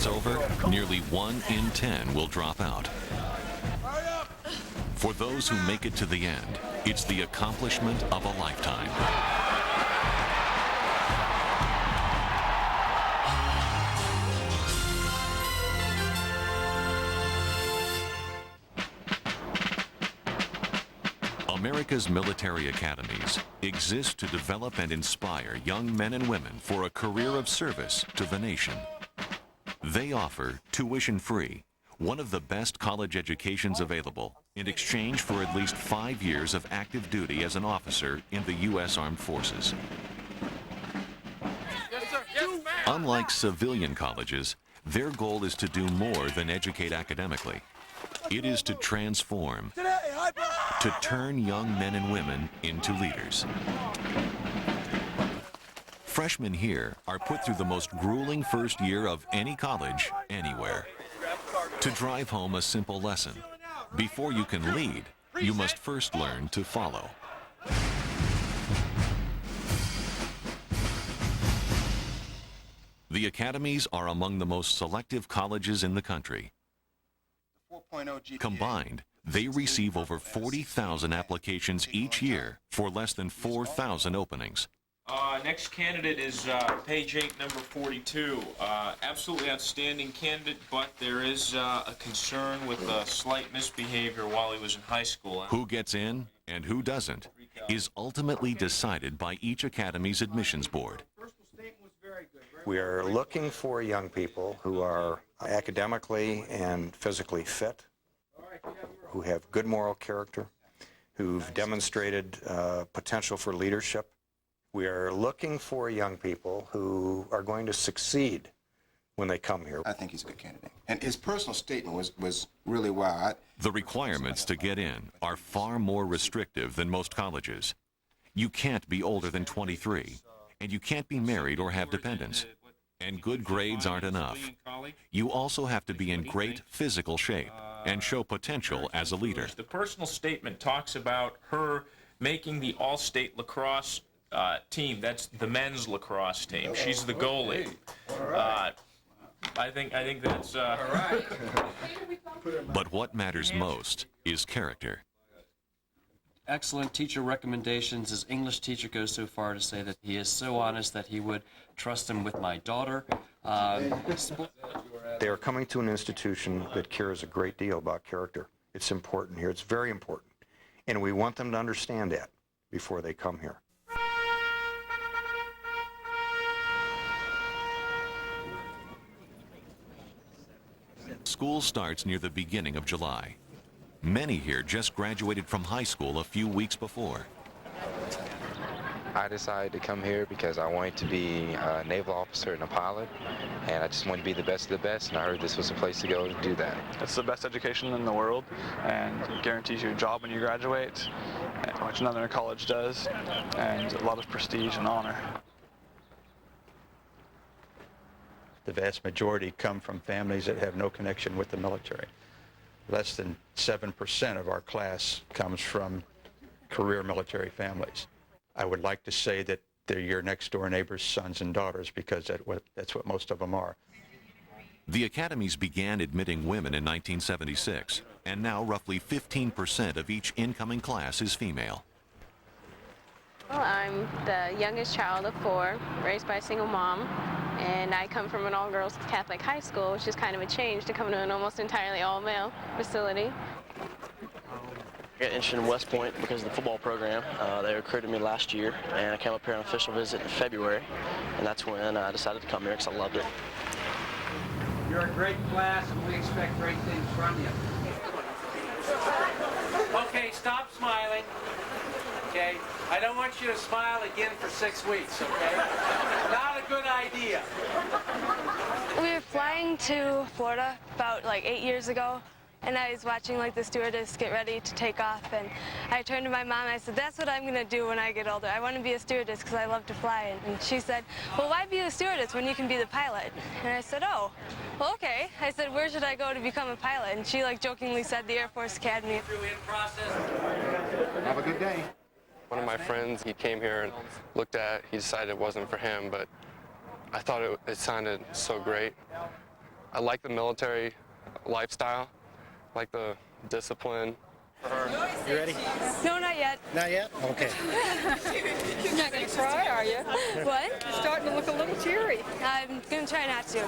it's over, nearly 1 in 10 will drop out. For those who make it to the end, it's the accomplishment of a lifetime. America's military academies exist to develop and inspire young men and women for a career of service to the nation. They offer tuition-free, one of the best college educations available, in exchange for at least 5 years of active duty as an officer in the U.S. Armed Forces. Unlike civilian colleges, their goal is to do more than educate academically. It is to transform, to turn young men and women into leaders. Freshmen here are put through the most grueling first year of any college anywhere. To drive home a simple lesson, before you can lead, you must first learn to follow. The academies are among the most selective colleges in the country. Combined, they receive over 40,000 applications each year for less than 4,000 openings. Next candidate is page 8, number 42. Absolutely outstanding candidate, but there is a concern with slight misbehavior while he was in high school. Who gets in and who doesn't is ultimately decided by each academy's admissions board. We are looking for young people who are academically and physically fit, who have good moral character, who've demonstrated potential for leadership. We are looking for young people who are going to succeed when they come here. I think he's a good candidate. And his personal statement was really wow. The requirements to get in are far more restrictive than most colleges. You can't be older than 23, and you can't be married or have dependents. And good grades aren't enough. You also have to be in great physical shape and show potential as a leader. The personal statement talks about her making the all-state lacrosse team. That's the men's lacrosse team. She's the goalie. I think that's all right. But what matters most is character. Excellent teacher recommendations. His English teacher goes so far to say that he is so honest that he would trust him with my daughter. They are coming to an institution that cares a great deal about character. It's important here. It's very important. And we want them to understand that before they come here. School starts near the beginning of July. Many here just graduated from high school a few weeks before. I decided to come here because I wanted to be a naval officer and a pilot, and I just wanted to be the best of the best, and I heard this was a place to go to do that. It's the best education in the world, and guarantees you a job when you graduate, which none other college does, and a lot of prestige and honor. The vast majority come from families that have no connection with the military. Less than 7% of our class comes from career military families. I would like to say that they're your next-door neighbor's sons and daughters because that's what most of them are. The academies began admitting women in 1976, and now roughly 15% of each incoming class is female. Well, I'm the youngest child of 4, raised by a single mom, and I come from an all-girls Catholic high school, which is kind of a change to come to an almost entirely all-male facility. I got interested in West Point because of the football program. They recruited me last year, and I came up here on an official visit in February, and that's when I decided to come here because I loved it. You're a great class, and we expect great things from you. Okay, stop smiling. Okay? I don't want you to smile again for 6 weeks, okay? Not a good idea. We were flying to Florida about like 8 years ago, and I was watching like the stewardess get ready to take off, and I turned to my mom and I said, that's what I'm gonna do when I get older. I want to be a stewardess because I love to fly. And she said, well, why be a stewardess when you can be the pilot? And I said, oh, well, okay. I said, where should I go to become a pilot? And she like jokingly said the Air Force Academy. Have a good day. One of my friends, he came here and looked at, he decided it wasn't for him, but I thought it sounded so great. I like the military lifestyle, like the discipline. You ready? No, not yet. Not yet? Okay. You're not going to cry, are you? What? You're starting to look a little teary. I'm going to try not to.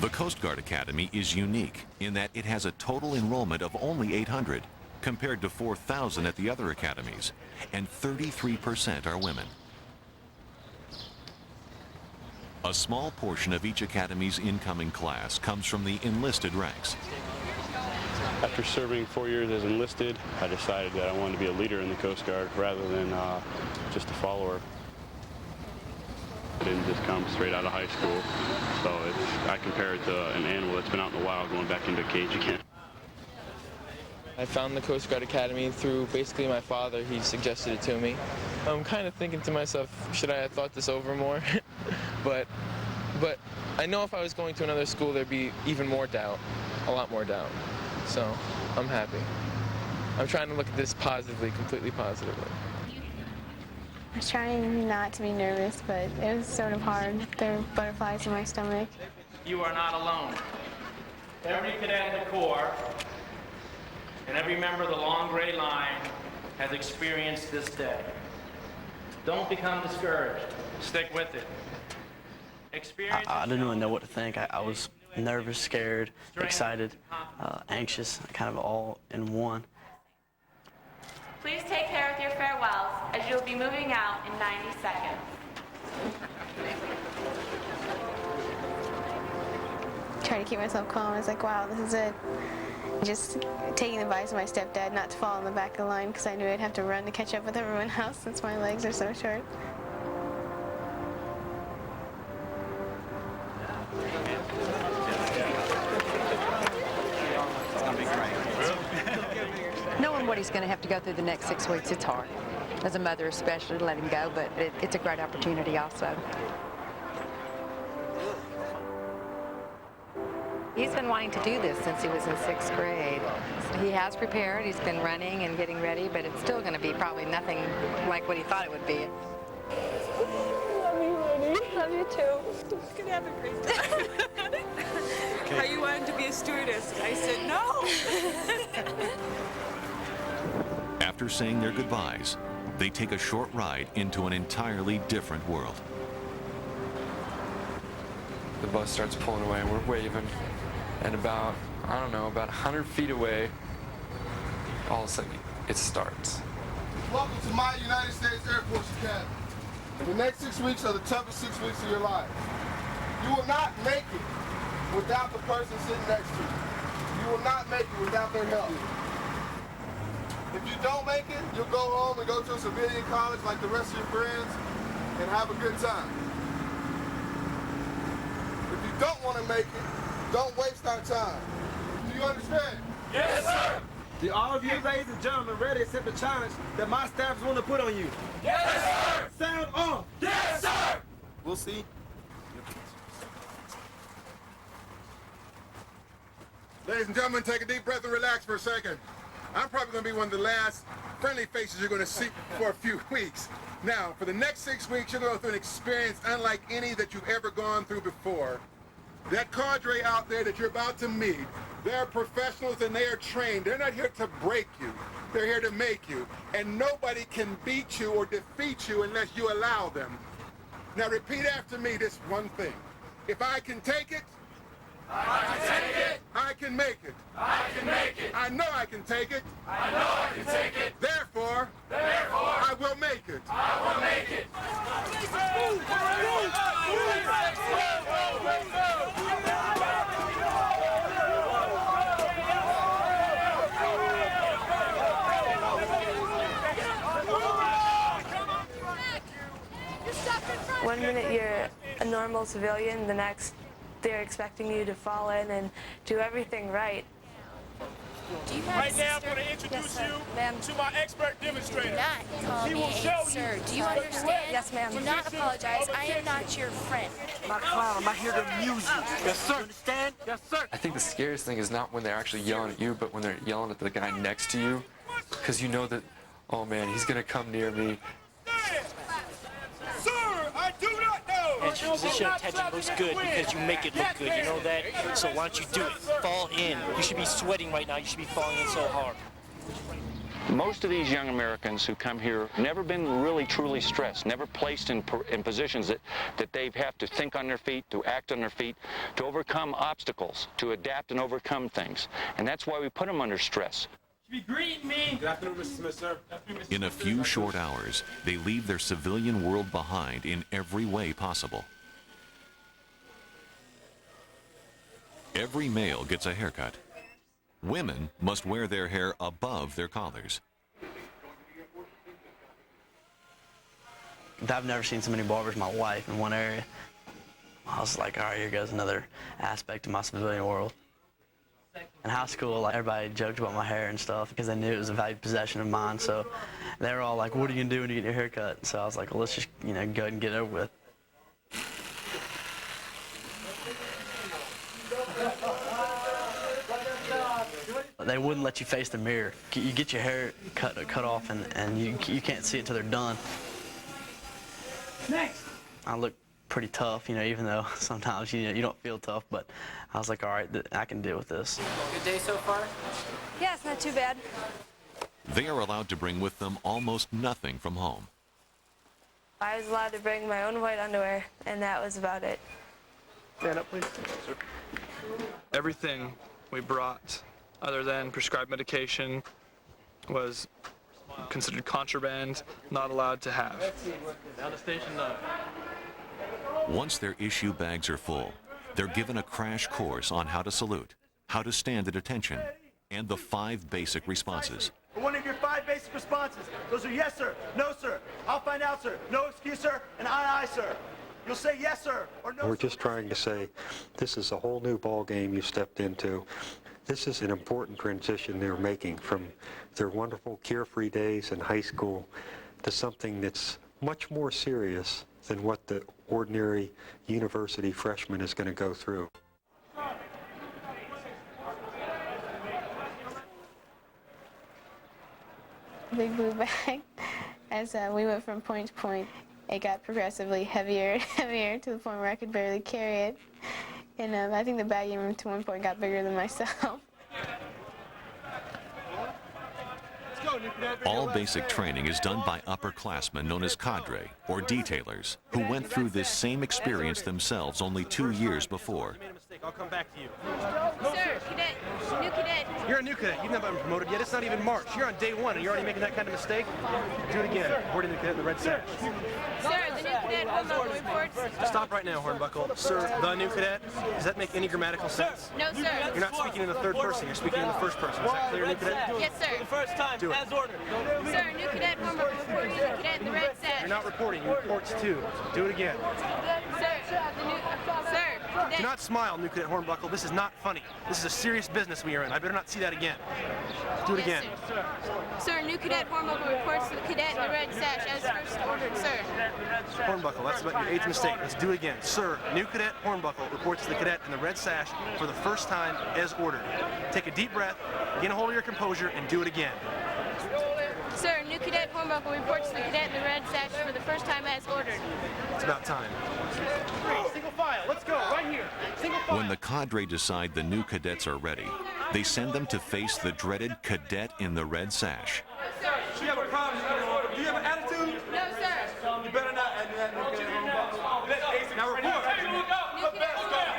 The Coast Guard Academy is unique in that it has a total enrollment of only 800, compared to 4,000 at the other academies, and 33% are women. A small portion of each academy's incoming class comes from the enlisted ranks. After serving 4 years as enlisted, I decided that I wanted to be a leader in the Coast Guard rather than just a follower. I didn't just come straight out of high school, so I compare it to an animal that's been out in the wild going back into a cage again. I found the Coast Guard Academy through basically my father. He suggested it to me. I'm kind of thinking to myself, should I have thought this over more? but I know if I was going to another school, there'd be even more doubt, a lot more doubt. So I'm happy. I'm trying to look at this positively, completely positively. I was trying not to be nervous, but it was sort of hard. There were butterflies in my stomach. You are not alone. Every cadet in the Corps and every member of the long gray line has experienced this day. Don't become discouraged. Stick with it. I didn't really know what to think. I was nervous, scared, excited, anxious, kind of all in one. Please take care with your farewells as you'll be moving out in 90 seconds. Try to keep myself calm. I was like, wow, this is it. Just taking the advice of my stepdad not to fall in the back of the line because I knew I'd have to run to catch up with everyone else since my legs are so short. Knowing what he's going to have to go through the next 6 weeks, it's hard. As a mother especially, to let him go, but it's a great opportunity also. He's been wanting to do this since he was in 6th grade. So he has prepared, he's been running and getting ready, but it's still going to be probably nothing like what he thought it would be. Love you, Lenny. Love you too. He's going to have a great time. How you wanted to be a stewardess? I said no. After saying their goodbyes, they take a short ride into an entirely different world. The bus starts pulling away and we're waving, and about 100 feet away, all of a sudden it starts. Welcome to my United States Air Force Academy. The next 6 weeks are the toughest 6 weeks of your life. You will not make it without the person sitting next to you. You will not make it without their help. If you don't make it, you'll go home and go to a civilian college like the rest of your friends and have a good time. If you don't want to make it, don't waste our time. Do you understand? Yes, sir. Do all of you, ladies and gentlemen, ready to accept the challenge that my staff is going to put on you? Yes, sir. Sound off. Yes, sir. We'll see. Ladies and gentlemen, take a deep breath and relax for a second. I'm probably going to be one of the last friendly faces you're going to see for a few weeks. Now, for the next 6 weeks, you're going to go through an experience unlike any that you've ever gone through before. That cadre out there that you're about to meet, they're professionals and they are trained. They're not here to break you. They're here to make you. And nobody can beat you or defeat you unless you allow them. Now, repeat after me this one thing. If I can take it, I can take it. I can make it. I can make it. I know I can take it. I know I can take it. Therefore, I will make it. I will make it. One minute you're a normal civilian, the next they're expecting you to fall in and do everything right. Do you have Right now, I'm going to introduce you to my expert demonstrator. Do not call He me will show a sir. you. Do you understand? Yes, ma'am. Do not apologize. I am not your friend. I'm not a clown. I'm not here to amuse you. Yes, sir. You understand? Yes, sir. I think the scariest thing is not when they're actually yelling at you, but when they're yelling at the guy next to you, because you know that, oh man, he's going to come near me. Sir, I and your position of attention looks good because you make it look good. You know that? So why don't you do it? Fall in. You should be sweating right now. You should be falling in so hard. Most of these young Americans who come here never been really truly stressed, never placed in positions that they have to think on their feet, to act on their feet, to overcome obstacles, to adapt and overcome things. And that's why we put them under stress. You should be greeting me. Good afternoon, Mr. Smith, sir. In a few short hours, they leave their civilian world behind in every way possible. Every male gets a haircut. Women must wear their hair above their collars. I've never seen so many barbers in my life in one area. I was like, all right, here goes another aspect of my civilian world. In high school, like, everybody joked about my hair and stuff because they knew it was a valued possession of mine. So they were all like, what are you going to do when you get your hair cut? So I was like, well, let's just, go ahead and get it over with. They wouldn't let you face the mirror. You get your hair cut off, and you can't see it till they're done. Next. I look pretty tough, even though sometimes you don't feel tough. But I was like, all right, I can deal with this. Good day so far? Yeah, it's not too bad. They are allowed to bring with them almost nothing from home. I was allowed to bring my own white underwear, and that was about it. Stand up, please. Everything we brought, other than prescribed medication, was considered contraband, not allowed to have. Now to station 9. Once their issue bags are full, they're given a crash course on how to salute, how to stand at attention, and the 5 basic responses. One of your 5 basic responses. Those are yes, sir, no, sir, I'll find out, sir, no excuse, sir, and aye, sir. You'll say yes, sir, or no, We're just trying to say, this is a whole new ball game you stepped into. This is an important transition they're making from their wonderful carefree days in high school to something that's much more serious than what the ordinary university freshman is going to go through. Big blue bag. As we went from point to point, it got progressively heavier and heavier to the point where I could barely carry it. And I think the bag even to one point got bigger than myself. All basic training is done by upperclassmen known as cadre, or detailers, who went through this same experience themselves only 2 years before. I'll come back to you. Sir, cadet, new cadet. You're a new cadet. You've never been promoted yet. It's not even March. You're on day 1 and you're already making that kind of mistake. Do it again. Boarding the cadet in the red sash. Sir, the new cadet Hornbuckle reports. Stop right now, Hornbuckle. Sir, the new cadet. Does that make any grammatical sense? No, sir. You're not speaking in the third person. You're speaking in the first person. Is that clear, new cadet? Yes, sir. For the first time, Do it. as ordered. Sir, new cadet Hornbuckle reporting the cadet in the red sash. You're not reporting. You report to. Do it again. Sir, the new, sir, cadet. Do not smile, new cadet Hornbuckle. This is not funny. This is a serious business we are in. I better not see that again. Do it Yes, again. Sir, new cadet Hornbuckle reports to the cadet in the red sash as first ordered, sir. Hornbuckle, that's about your 8th mistake. Let's do it again. Sir, new cadet Hornbuckle reports to the cadet in the red sash for the first time as ordered. Take a deep breath, gain a hold of your composure, and do it again. Sir, new cadet Hornbuckle reports to the cadet in the red sash for the first time as ordered. It's about time. Single file, let's go, right here. Single file. When the cadre decide the new cadets are ready, they send them to face the dreaded cadet in the red sash. You have a problem. Do you have an attitude? No, sir. You better not. Now report.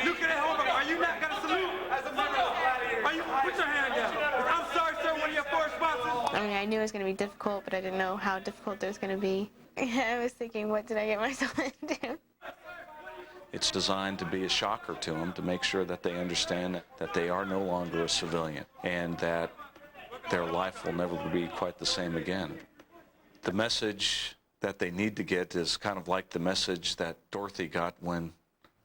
New cadet Hornbuckle, are you not going to salute? Are you? Put your hand down. I'm sorry, sir. What are your 4 responses? I mean, I knew it was going to be difficult, but I didn't know how difficult it was going to be. I was thinking, what did I get myself into? It's designed to be a shocker to them, to make sure that they understand that they are no longer a civilian and that their life will never be quite the same again. The message that they need to get is kind of like the message that Dorothy got when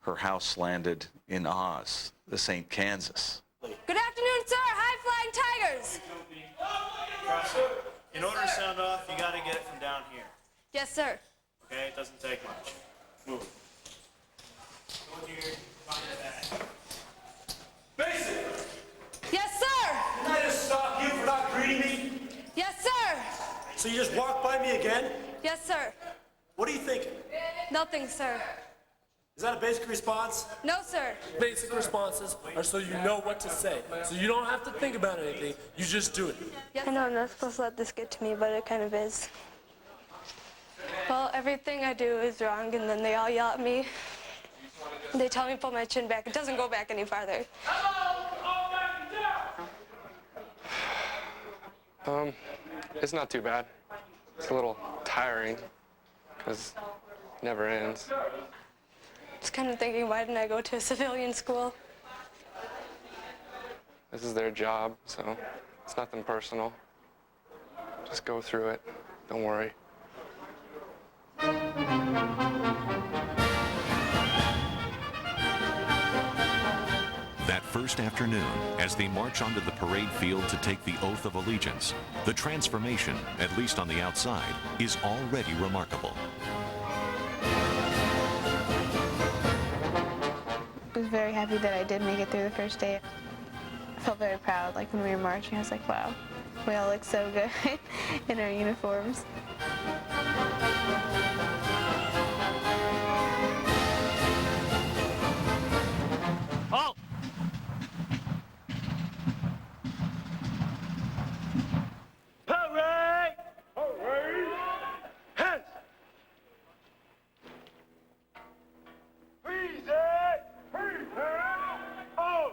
her house landed in Oz. This ain't Kansas. Good afternoon, sir. High Flying Tigers. In order to sound off, you got to get it from down here. Yes, sir. Okay, it doesn't take much. Move. Go here, find the bag. Basic! Yes, sir. Can I just stop you for not greeting me? Yes, sir. So you just walked by me again? Yes, sir. What are you thinking? Nothing, sir. Is that a basic response? No, sir. Basic responses are so you know what to say. So you don't have to think about anything, you just do it. I know I'm not supposed to let this get to me, but it kind of is. Well, everything I do is wrong, and then they all yell at me. They tell me to pull my chin back. It doesn't go back any farther. It's not too bad. It's a little tiring, because it never ends. Just kind of thinking, why didn't I go to a civilian school? This is their job, so it's nothing personal. Just go through it. Don't worry. That first afternoon, as they march onto the parade field to take the oath of allegiance, the transformation, at least on the outside, is already remarkable. I was very happy that I did make it through the first day. I felt very proud, like when we were marching, I was like, wow, we all look so good in our uniforms. Halt! Parade! Parade! Hands! Freeze it! Freeze it! Oh!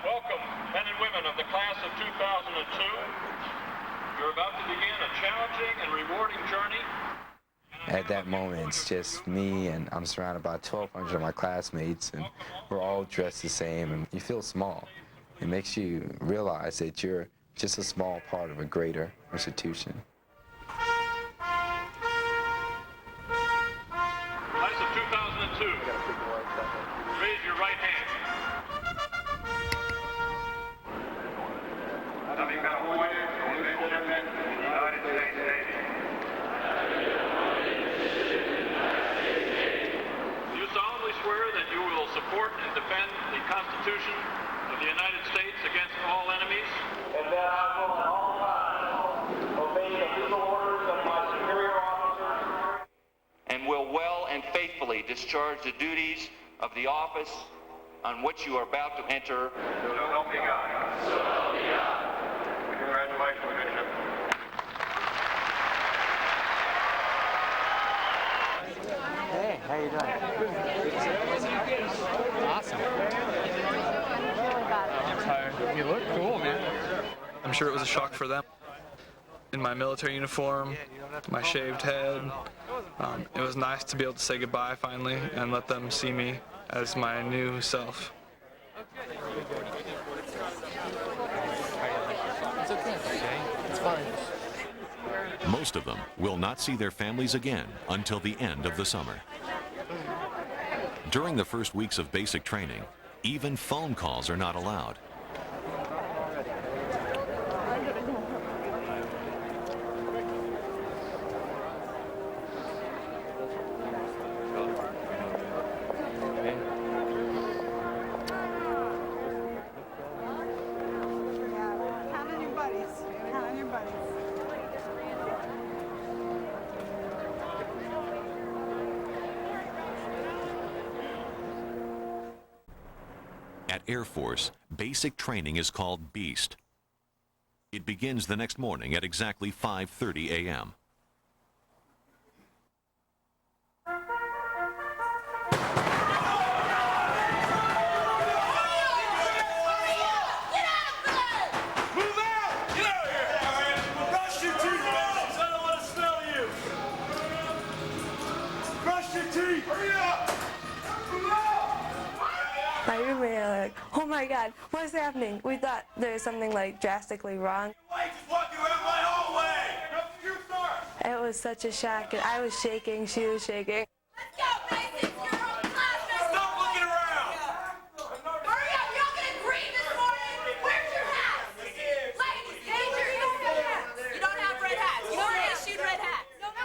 Welcome, men and women of the class of 2002. You're about to begin a challenging and rewarding journey. At that moment, it's just me, and I'm surrounded by 1,200 of my classmates, and we're all dressed the same, and you feel small. It makes you realize that you're just a small part of a greater institution. Class of 2002, raise your right hand. Having been appointed to midshipmen in the United States Navy. You solemnly swear that you will support and defend the Constitution of the United States against all enemies. And that I will at all times obey the legal orders of my superior officers. And will well and faithfully discharge the duties of the office on which you are about to enter. So help me God. So help me God. Congratulations, Bishop. Hey, how you doing? Awesome. You look cool, man. I'm sure it was a shock for them. In my military uniform, my shaved head, it was nice to be able to say goodbye finally and let them see me as my new self. It's okay. It's fine. Most of them will not see their families again until the end of the summer. During the first weeks of basic training, even phone calls are not allowed. At Air Force, basic training is called BEAST. It begins the next morning at exactly 5:30 a.m. My roommate and I were like, oh my God, what is happening? We thought there was something like drastically wrong. It was such a shock, and I was shaking, she was shaking.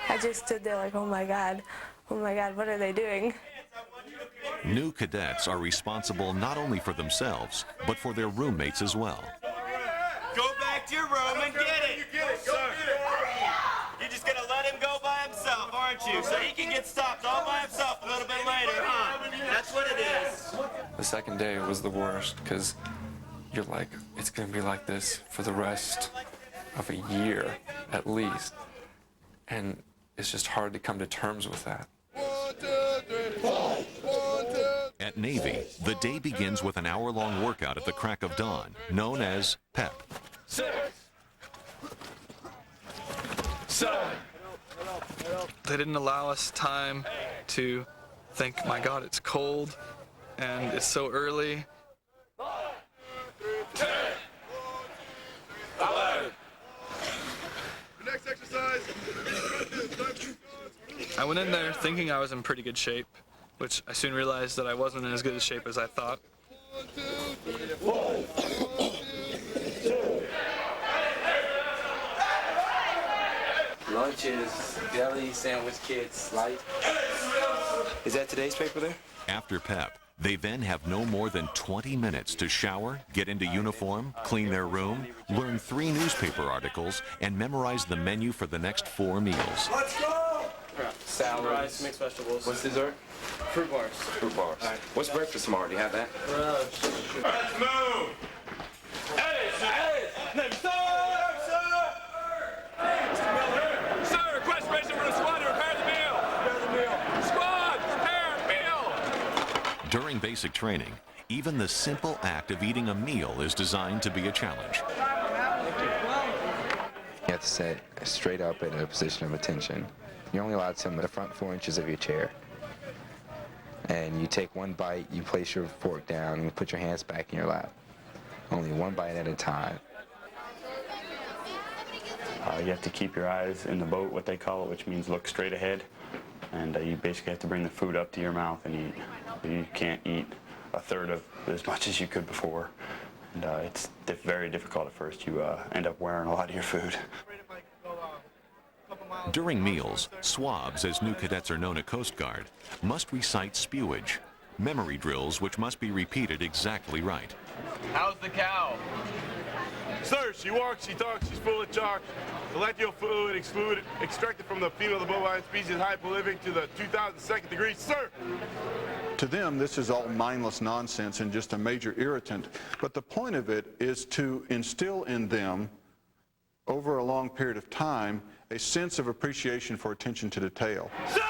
I just stood there like, oh my God, what are they doing? New cadets are responsible not only for themselves, but for their roommates as well. Go back to your room and get it. You just gonna let him go by himself. himself, aren't you? So he can get stopped all by himself a little bit later, huh? That's what it is. The second day was the worst because you're like, it's going to be like this for the rest of a year at least. And it's just hard to come to terms with that. At Navy, the day begins with an hour-long workout at the crack of dawn, known as PEP. 6, 7. They didn't allow us time to think, my God, it's cold and it's so early. 10, 11. Next exercise. I went in there thinking I was in pretty good shape, which I soon realized that I wasn't in as good a shape as I thought. 1, 2, 3, 4. Lunch is deli, sandwich kits, light. Is that today's paper there? After PEP, they then have no more than 20 minutes to shower, get into uniform, clean their room, learn 3 newspaper articles, and memorize the menu for the next 4 meals. Let's go! Salad, Rice, mixed vegetables. What's dessert? Fruit bars. Fruit bars. All right. What's breakfast tomorrow? Do you have that? Let's move! Sir, request permission for the squad to repair the meal. Squad, prepare meal. During basic training, even the simple act of eating a meal is designed to be a challenge. You have to sit straight up in a position of attention. You're only allowed to sit in the front 4 inches of your chair. And you take one bite, you place your fork down, and you put your hands back in your lap. Only one bite at a time. You have to keep your eyes in the boat, what they call it, which means look straight ahead. And you basically have to bring the food up to your mouth and eat. You can't eat a third of as much as you could before. And it's very difficult at first. You end up wearing a lot of your food. During meals, swabs, as new cadets are known at Coast Guard, must recite spewage, memory drills which must be repeated exactly right. How's the cow? Sir, she walks, she talks, she's full of chalk. Celestial fluid extracted from the female of the bovine species, high prolific to the 2002nd degree, sir! To them, this is all mindless nonsense and just a major irritant. But the point of it is to instill in them, over a long period of time, a sense of appreciation for attention to detail. Sir!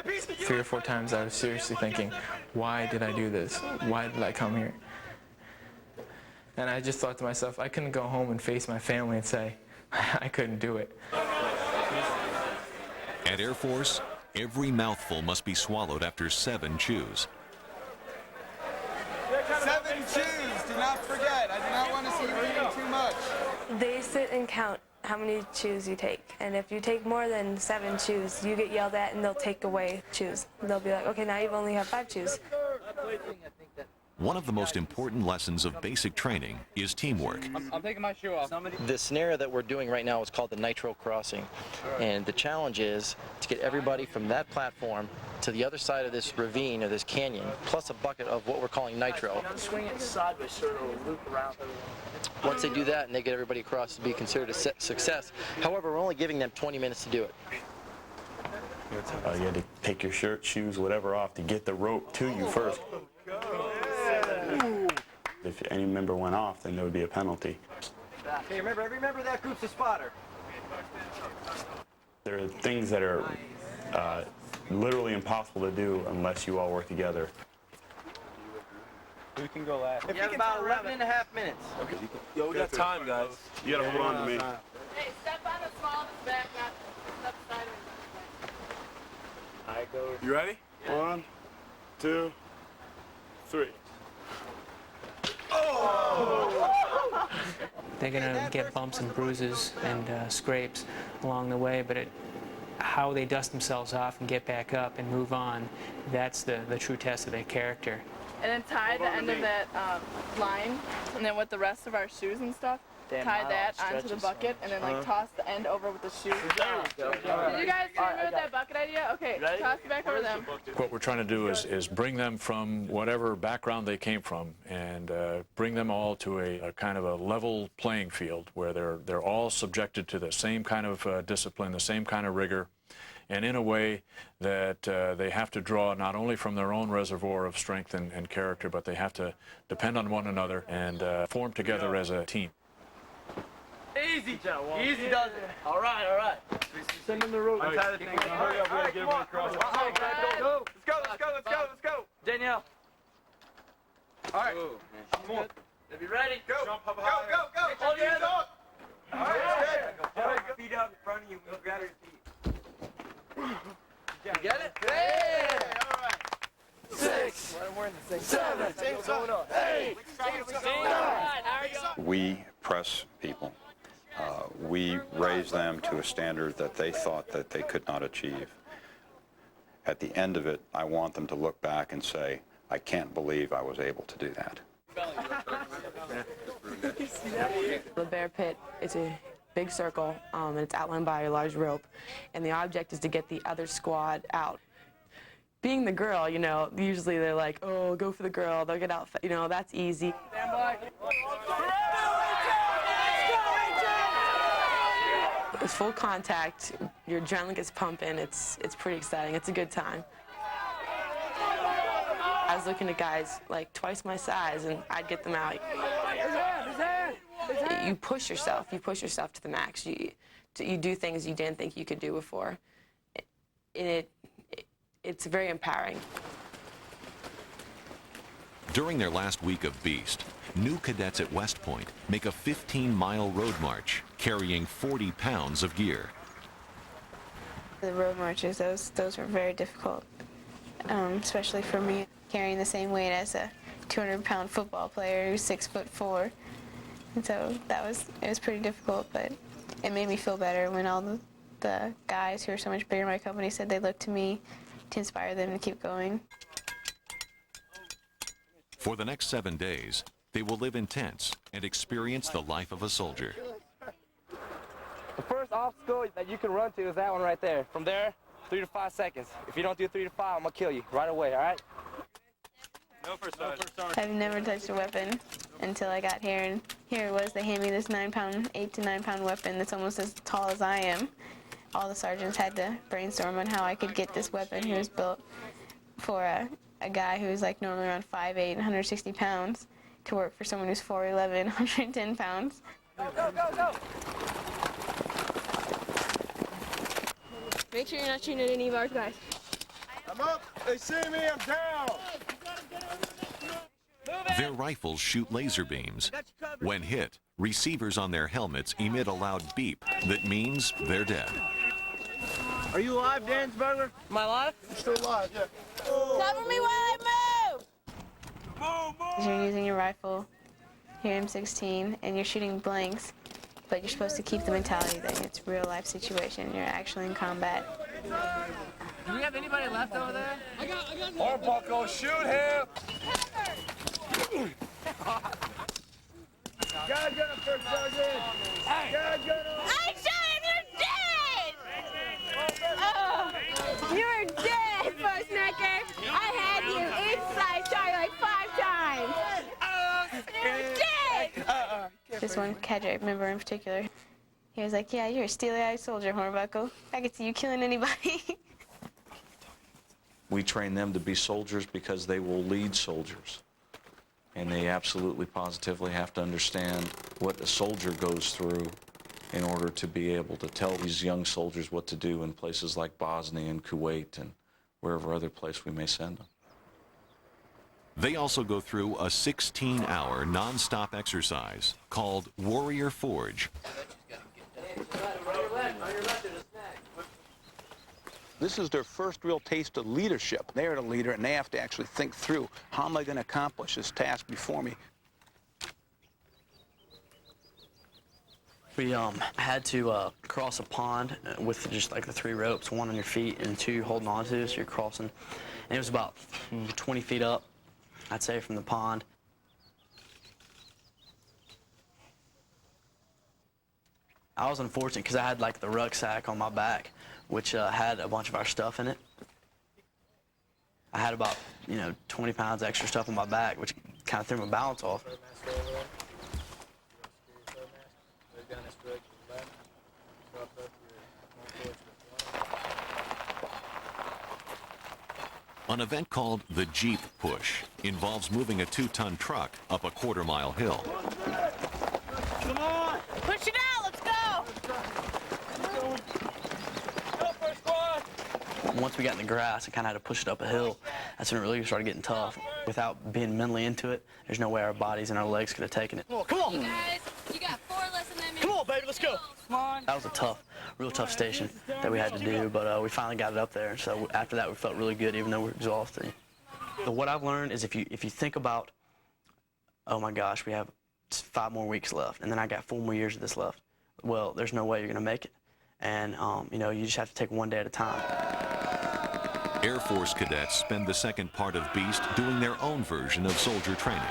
3 or 4 times I was seriously thinking, why did I do this? Why did I come here? And I just thought to myself, I couldn't go home and face my family and say, I couldn't do it. At Air Force, every mouthful must be swallowed after 7 chews. 7 chews, do not forget. I do not want to see you eating too much. They sit and count how many chews you take. And if you take more than 7 chews, you get yelled at and they'll take away chews. They'll be like, okay, now you've only have 5 chews. One of the most important lessons of basic training is teamwork. I'm taking my shoe off. The scenario that we're doing right now is called the nitro crossing. And the challenge is to get everybody from that platform to the other side of this ravine or this canyon, plus a bucket of what we're calling nitro. Swing it sideways so it'll loop around. Once they do that and they get everybody across, to be considered a success. However, we're only giving them 20 minutes to do it. You had to take your shirt, shoes, whatever off to get the rope to you first. If any member went off, then there would be a penalty. Hey, remember, every member of that group's a spotter. There are things that are literally impossible to do unless you all work together. Who can go last? You have about 11 and a half minutes. Okay. Yo, we got time, guys. You gotta hold on to me. Hey, step on the smallest back, not step sideways. You ready? 1, 2, 3. They're going to get bumps and bruises and scrapes along the way, but how they dust themselves off and get back up and move on, that's the true test of their character. And then tie the end of that line, and then with the rest of our shoes and stuff, tie that onto the bucket, and then like toss the end over with the shoes. Did you guys remember what that bucket good idea? Okay, toss it back over them. What we're trying to do is bring them from whatever background they came from and bring them all to a kind of a level playing field where they're all subjected to the same kind of discipline, the same kind of rigor, and in a way that they have to draw not only from their own reservoir of strength and character, but they have to depend on one another and form together as a team. Easy, easy does it. All right. Send them the rope. Hurry up, we gotta get everybody across. Let's go. Danielle. All right. Come on. Be ready. Go. Go. Hold your hands up. All right. Good. Feet up in front of you. We'll grab your feet. You get it? Yeah. All right. 6, 7, 8. We press people. We raise them to a standard that they thought that they could not achieve. At the end of it, I want them to look back and say, I can't believe I was able to do that. The bear pit is a big circle, and it's outlined by a large rope, and the object is to get the other squad out. Being the girl, you know, usually they're like, oh, go for the girl, they'll get out, you know, that's easy. Stand by. It's full contact, your adrenaline gets pumping, it's pretty exciting, it's a good time. I was looking at guys like twice my size and I'd get them out. You push yourself to the max. You do things you didn't think you could do before. It's very empowering. During their last week of Beast, new cadets at West Point make a 15-mile road march carrying 40 pounds of gear. The road marches, those were very difficult, especially for me, carrying the same weight as a 200-pound football player who's 6'4". And so it was pretty difficult, but it made me feel better when all the guys who are so much bigger in my company said they looked to me to inspire them to keep going. For the next 7 days, they will live in tents and experience the life of a soldier. The first obstacle that you can run to is that one right there. From there, 3 to 5 seconds. If you don't do 3 to 5, I'm gonna kill you right away, all right? No first charge. I've never touched a weapon until I got here, and here it was, they handed me this 8 to 9 pound weapon that's almost as tall as I am. All the sergeants had to brainstorm on how I could get this weapon. He was built for a guy who's like normally around 5'8", 160 pounds, to work for someone who's 4'11", 110 pounds. Go! Make sure you're not shooting at any of our guys. I'm up. They see me. I'm down. Their rifles shoot laser beams. When hit, receivers on their helmets emit a loud beep that means they're dead. Are you alive, Dansberger? Am I alive? I'm still alive, yeah. Cover me while I move! You're using your rifle, your M16, and you're shooting blanks, but you're supposed to keep the mentality that it's a real-life situation. You're actually in combat. Do we have anybody left over there? I got Hornbuckle, shoot him! God, get him, First Sergeant! God, get him! I shot him! You're dead! Oh, you're dead, Fussnecker! I had you inside Charlie like 5 times! You're dead! This one cadre, I remember in particular, he was like, yeah, you're a steely-eyed soldier, Hornbuckle. I could see you killing anybody. We train them to be soldiers because they will lead soldiers. And they absolutely positively have to understand what a soldier goes through in order to be able to tell these young soldiers what to do in places like Bosnia and Kuwait and wherever other place we may send them. They also go through a 16-hour non-stop exercise called Warrior Forge. This is their first real taste of leadership. They're the leader, and they have to actually think through, how am I going to accomplish this task before me? We had to cross a pond with just like the 3 ropes, 1 on your feet and 2 holding on to, so you're crossing. And it was about 20 feet up, I'd say, from the pond. I was unfortunate because I had like the rucksack on my back, which had a bunch of our stuff in it. I had about, 20 pounds extra stuff on my back, which kind of threw my balance off. An event called the Jeep Push involves moving a 2-ton truck up a quarter-mile hill. Come on! Push it out! Let's go! Go for a squad! Once we got in the grass, I kind of had to push it up a hill. That's when it really started getting tough. Without being mentally into it, there's no way our bodies and our legs could have taken it. Come on! Guys, you got 4 less than me. Come on, baby, let's go! Come on! That was a real tough station that we had to do, but we finally got it up there. So after that, we felt really good, even though we were exhausted. But what I've learned is if you think about, oh my gosh, we have 5 more weeks left, and then I got 4 more years of this left. Well, there's no way you're going to make it. And, you just have to take one day at a time. Air Force cadets spend the second part of Beast doing their own version of soldier training.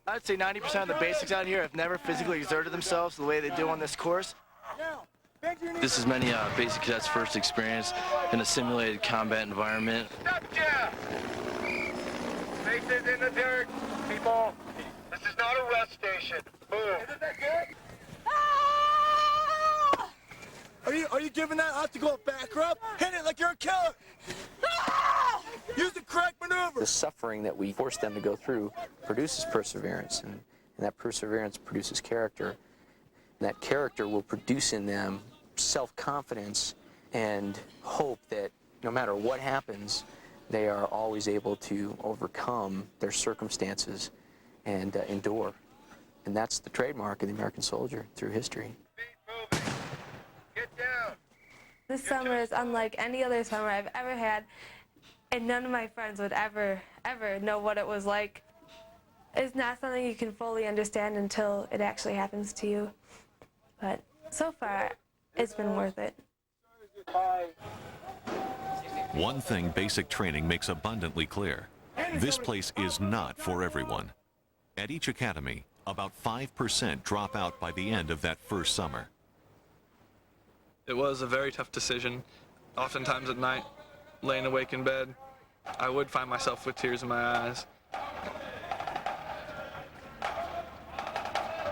I'd say 90% of the basics out here have never physically exerted themselves the way they do on this course. This is many basic cadets' first experience in a simulated combat environment. Faces in the dirt, people. This is not a rest station. Boom. Isn't that good? Are you giving that out to go back rub? Hit it like you're a killer. Use the correct maneuver. The suffering that we force them to go through produces perseverance, and that perseverance produces character. And that character will produce in them self-confidence and hope that no matter what happens, they are always able to overcome their circumstances and endure. And that's the trademark of the American soldier through history. This summer is unlike any other summer I've ever had, and none of my friends would ever know what it was like. It's not something you can fully understand until it actually happens to you. But so far, it's been worth it. One thing basic training makes abundantly clear: this place is not for everyone. At each academy, about 5% drop out by the end of that first summer. It was a very tough decision. Oftentimes at night, laying awake in bed, I would find myself with tears in my eyes.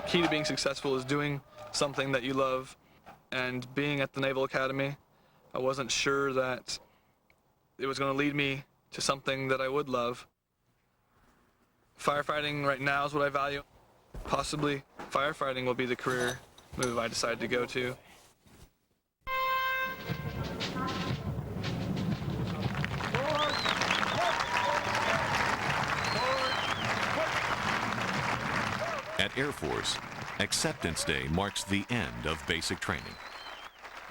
Key to being successful is doing something that you love, and being at the Naval Academy, I wasn't sure that it was going to lead me to something that I would love. Firefighting right now is what I value. Possibly firefighting will be the career move I decide to go to. At Air Force, Acceptance Day marks the end of basic training.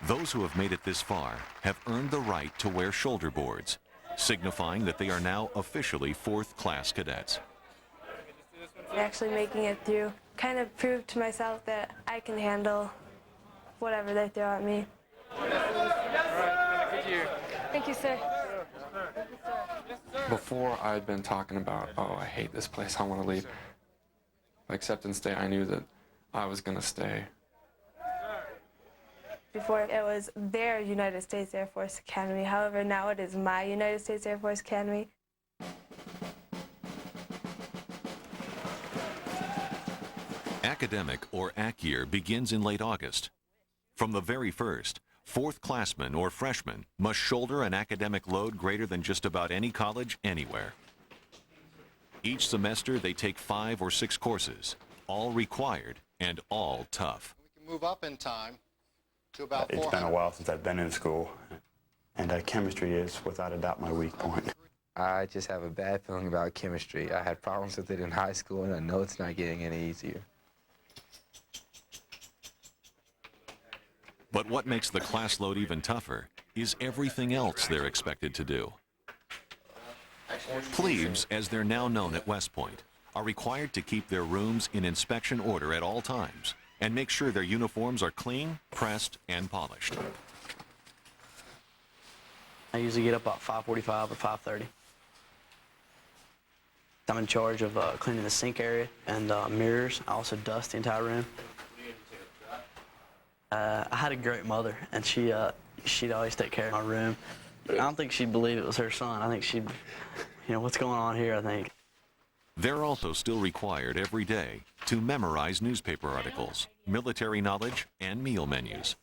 Those who have made it this far have earned the right to wear shoulder boards, signifying that they are now officially 4th class cadets. Actually making it through kind of proved to myself that I can handle whatever they throw at me. Thank you, sir. Before, I'd been talking about, oh, I hate this place, I want to leave. Acceptance Day, I knew that I was going to stay. Before, it was their United States Air Force Academy. However, now it is my United States Air Force Academy. Academic, or AC year, begins in late August. From the very first, 4th classmen or freshmen must shoulder an academic load greater than just about any college anywhere. Each semester, they take 5 or 6 courses, all required and all tough. We can move up in time to about 400. It's been a while since I've been in school, and chemistry is, without a doubt, my weak point. I just have a bad feeling about chemistry. I had problems with it in high school, and I know it's not getting any easier. But what makes the class load even tougher is everything else they're expected to do. Plebes, as they're now known at West Point, are required to keep their rooms in inspection order at all times and make sure their uniforms are clean, pressed, and polished. I usually get up about 5:45 or 5:30. I'm in charge of cleaning the sink area and mirrors. I also dust the entire room. I had a great mother, and she'd always take care of my room. I don't think she'd believe it was her son. I think she'd, what's going on here, I think. They're also still required every day to memorize newspaper articles, military knowledge, and meal menus.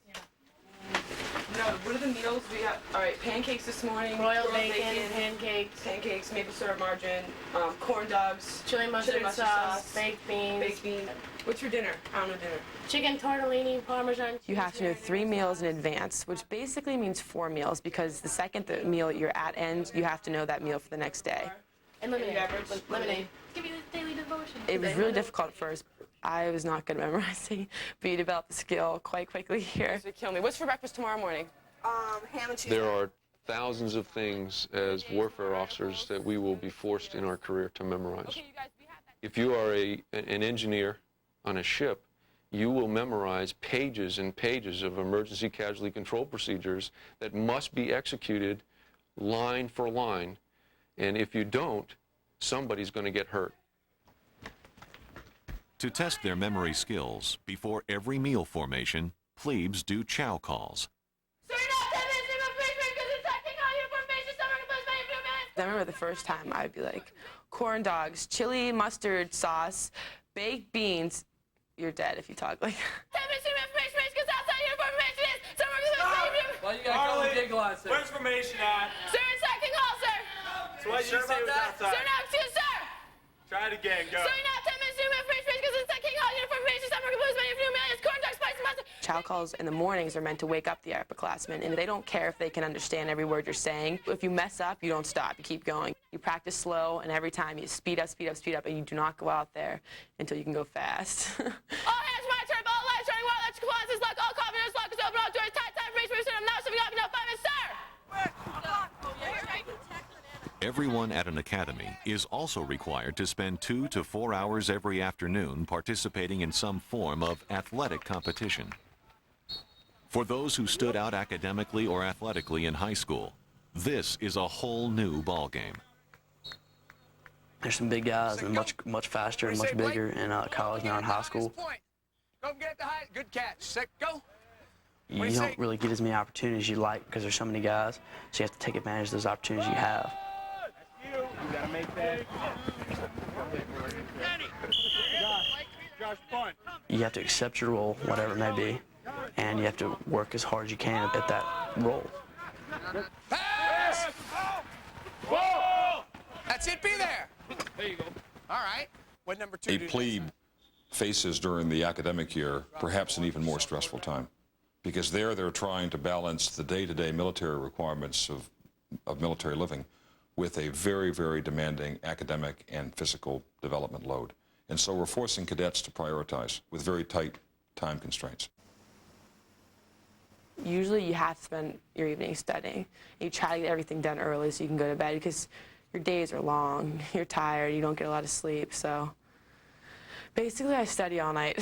What are the meals we have? All right, pancakes this morning. Royal bacon, pancakes, maple syrup margarine, corn dogs, chili mustard sauce, baked beans. What's for dinner? I don't know dinner. Chicken tortellini, Parmesan cheese. You have to know 3 meals in advance, which basically means 4 meals, because the second the meal you're at ends, you have to know that meal for the next day. And lemonade. Give me the daily devotion. It was really difficult at first. I was not good at memorizing, but you develop the skill quite quickly here. Kill me. What's for breakfast tomorrow morning? Ham and cheese. There are thousands of things as warfare officers that we will be forced in our career to memorize. If you are an engineer on a ship, you will memorize pages and pages of emergency casualty control procedures that must be executed line for line. And if you don't, somebody's going to get hurt. To test their memory skills, before every meal formation, plebes do chow calls. I remember the first time I'd be like, corn dogs, chili mustard sauce, baked beans. You're dead if you talk like that. Well, you gotta call the giggle on, sir. Where's formation at? Sir, second call, sir. So what did you say was outside? Sir, no, excuse, sir. Try it again, go. Sir, now 10 minutes to information because it's second call. Uniform formation, summer blues, many of you millions, corn dogs, spicy mustard. Chow calls in the mornings are meant to wake up the upperclassmen, and they don't care if they can understand every word you're saying. If you mess up, you don't stop. You keep going. You practice slow, and every time you speed up, speed up, speed up, and you do not go out there until you can go fast. All hands, my turn, all lights, running wild, electrical appliances, lock, all confidence, lock is open, all doors, tight, time, race, I'm now sitting up, 5 minutes, sir. Everyone at an academy is also required to spend 2 to 4 hours every afternoon participating in some form of athletic competition. For those who stood out academically or athletically in high school, this is a whole new ballgame. There's some big guys and much faster and much bigger in college now in high school. Go get the height. Good catch. Set, go. You don't really get as many opportunities as you like because there's so many guys, so you have to take advantage of those opportunities you have. You gotta make that. Josh, punt. You have to accept your role, whatever it may be, and you have to work as hard as you can at that role. Pass! Whoa! That's it, be there. There you go. All right. What number 2 A plebe faces during the academic year perhaps an even more stressful time, because they're trying to balance the day-to-day military requirements of military living with a very, very demanding academic and physical development load. And so we're forcing cadets to prioritize with very tight time constraints. Usually you have to spend your evening studying. You try to get everything done early so you can go to bed because your days are long, you're tired, you don't get a lot of sleep, so basically I study all night.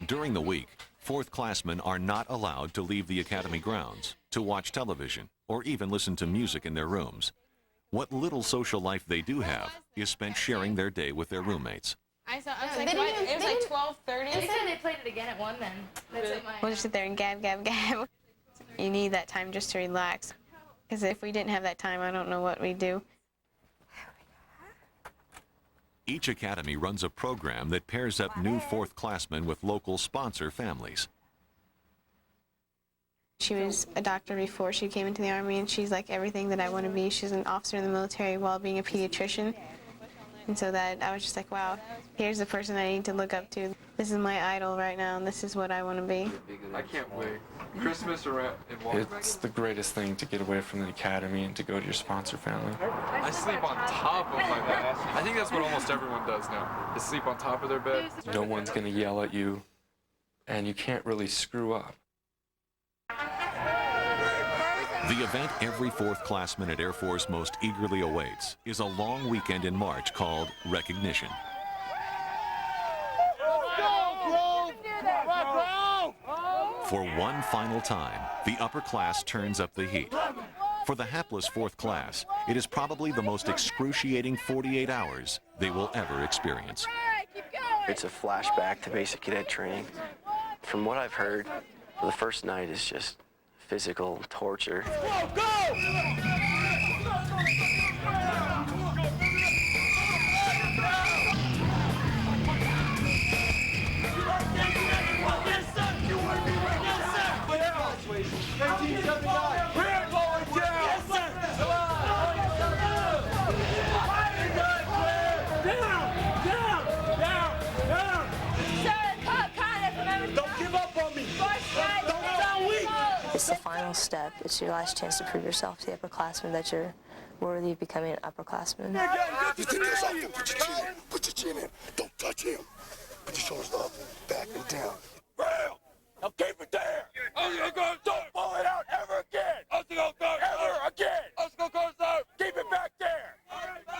During the week, 4th classmen are not allowed to leave the academy grounds, to watch television, or even listen to music in their rooms. What little social life they do have is spent sharing their day with their roommates. I was like, what? It was like 12:30. They said they played it again at 1 then. That's what We'll just sit there and gab, gab, gab. You need that time just to relax. Because if we didn't have that time, I don't know what we'd do. Each academy runs a program that pairs up new 4th classmen with local sponsor families. She was a doctor before she came into the Army, and she's like everything that I want to be. She's an officer in the military while being a pediatrician. And so that I was just like, wow, here's the person I need to look up to. This is my idol right now, and this is what I want to be. I can't wait. Christmas around. It's the greatest thing to get away from the academy and to go to your sponsor family. I sleep on top of my bed. I think that's what almost everyone does now, is sleep on top of their bed. No one's going to yell at you, and you can't really screw up. The event every 4th classman at Air Force most eagerly awaits is a long weekend in March called Recognition. For one final time, the upper class turns up the heat. For the hapless fourth class, it is probably the most excruciating 48 hours they will ever experience. It's a flashback to basic cadet training. From what I've heard, the first night is just physical torture. Go! It's the final step. It's your last chance to prove yourself to the upperclassmen that you're worthy of becoming an upperclassman. You take this off and put your chin in. Put your chin in. Don't touch him. Put your shoulders up, back, and down. Rail! Now keep it there! Don't pull it out ever again! Ever again! Keep it back there!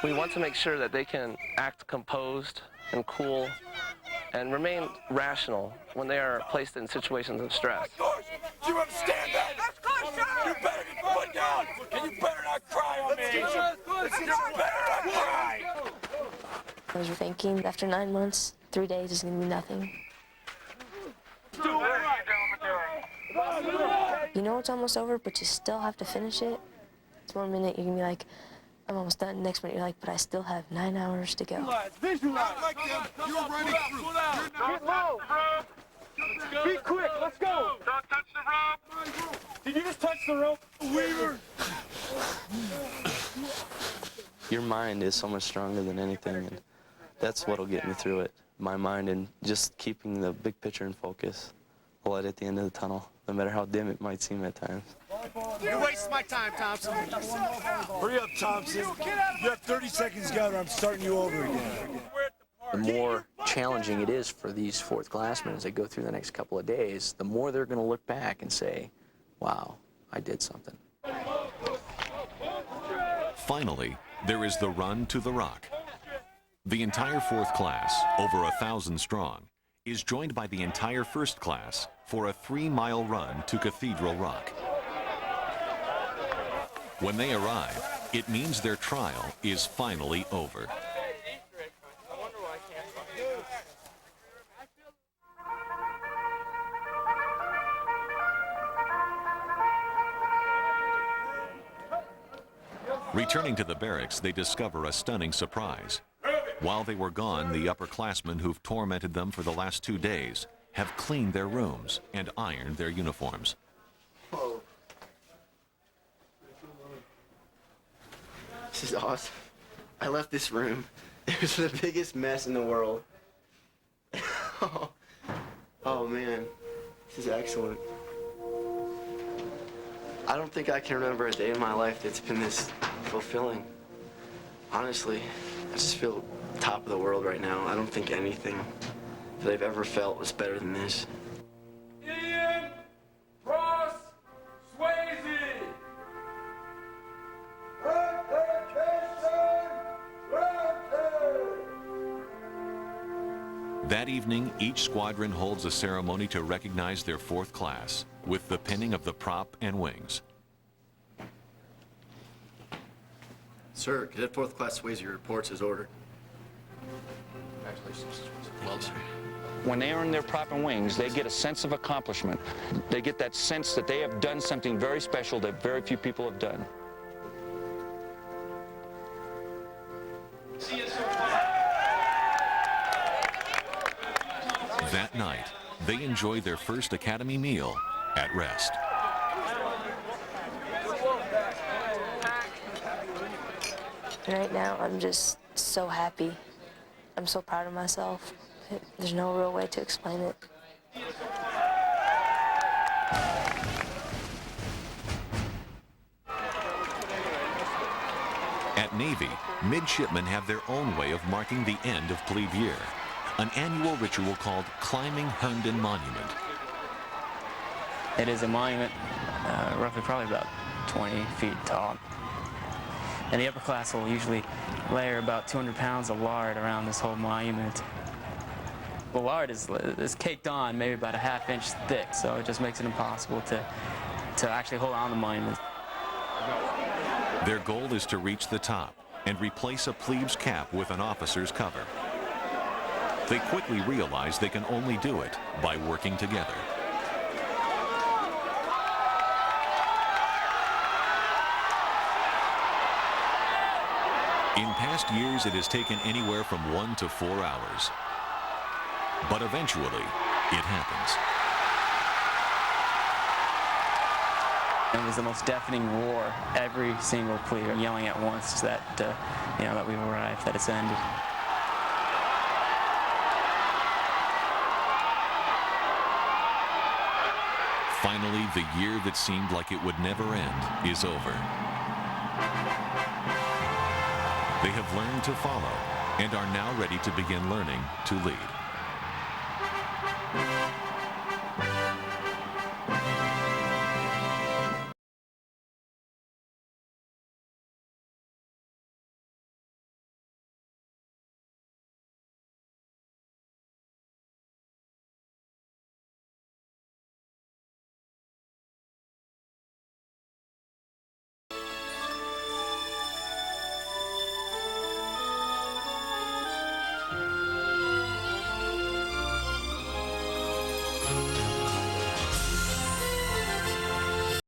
We want to make sure that they can act composed and cool and remain rational when they are placed in situations of stress. Do you understand that? You better get put down, and you better not cry on me. You better not cry. I was thinking after 9 months, 3 days is going to be nothing. You know it's almost over, but you still have to finish it. It's 1 minute you can be like, I'm almost done. Next minute you're like, but I still have 9 hours to go. Visualize. Like them. You're running through. Get low. Be quick. Let's go. Don't touch the rope. Did you just touch the rope? Weaver. Your mind is so much stronger than anything, and that's what'll get me through it. My mind and just keeping the big picture in focus. The light at the end of the tunnel, no matter how dim it might seem at times. You're wasting my time, Thompson. Hurry up, Thompson. You have 30 seconds to go, or I'm starting you over again. The more challenging it is for these fourth classmen as they go through the next couple of days, the more they're going to look back and say, wow, I did something. Finally, there is the run to the rock. The entire fourth class, over 1,000 strong, is joined by the entire first class for a 3-mile run to Cathedral Rock. When they arrive, it means their trial is finally over. Returning to the barracks, they discover a stunning surprise. While they were gone, the upperclassmen who've tormented them for the last 2 days have cleaned their rooms and ironed their uniforms. This is awesome. I left this room. It was the biggest mess in the world. Oh man, this is excellent. I don't think I can remember a day in my life that's been this fulfilling. Honestly, I just feel top of the world right now. I don't think anything that I've ever felt was better than this. Ian Ross Swayze. That evening, each squadron holds a ceremony to recognize their fourth class with the pinning of the prop and wings. Sir, Cadet 4th Class Swayze reports as ordered. Congratulations. Well, sir. When they earn their prop and wings, they get a sense of accomplishment. They get that sense that they have done something very special that very few people have done. That night, they enjoy their first Academy meal at rest. Right now, I'm just so happy. I'm so proud of myself. There's no real way to explain it. At Navy, midshipmen have their own way of marking the end of plebe year, an annual ritual called climbing Herndon Monument. It is a monument roughly probably about 20 feet tall. And the upper class will usually layer about 200 pounds of lard around this whole monument. The lard is caked on maybe about a ½ inch thick, so it just makes it impossible to actually hold on the monument. Their goal is to reach the top and replace a plebe's cap with an officer's cover. They quickly realize they can only do it by working together. In past years, it has taken anywhere from 1 to 4 hours. But eventually, it happens. It was the most deafening roar. Every single plebe yelling at once that, that we've arrived, that it's ended. Finally, the year that seemed like it would never end is over. They have learned to follow and are now ready to begin learning to lead.